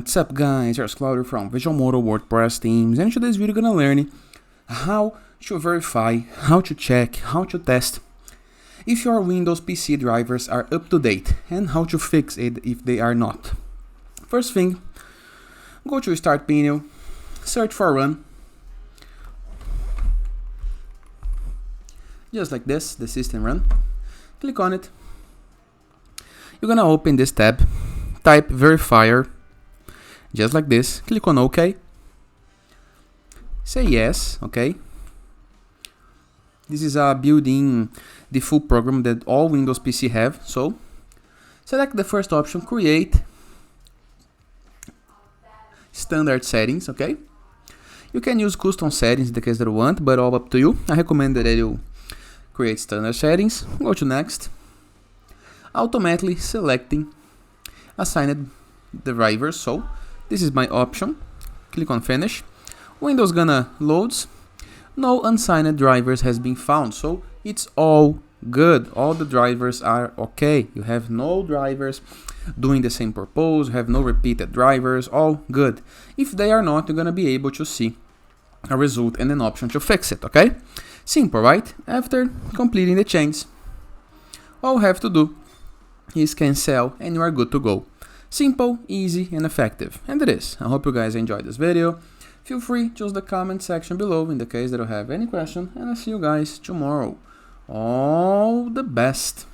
What's up guys, here's Claudio from Visualmodo WordPress themes, and in today's video we're gonna learn how to verify, how to check, how to test if your Windows PC drivers are up to date and how to fix it if they are not. First thing, go to Start menu, search for Run, just like this, the system run, click on it. You're gonna open this tab, type verifier, just like this, click on OK, say yes, okay. This is a built-in default program that all Windows PC have, so select the first option, create standard settings, okay. You can use custom settings in the case that you want, but all up to you. I recommend that you create standard settings, go to next, automatically selecting assigned drivers, so this is my option, click on finish, Windows gonna loads, no unsigned drivers has been found, so it's all good, all the drivers are okay, you have no drivers doing the same purpose, you have no repeated drivers, all good. If they are not, you're gonna be able to see a result and an option to fix it, okay? Simple, right? After completing the change, all you have to do is cancel and you are good to go. Simple, easy, and effective. And it is. I hope you guys enjoyed this video. Feel free to use the comment section below in the case that you have any question, and I'll see you guys tomorrow. All the best.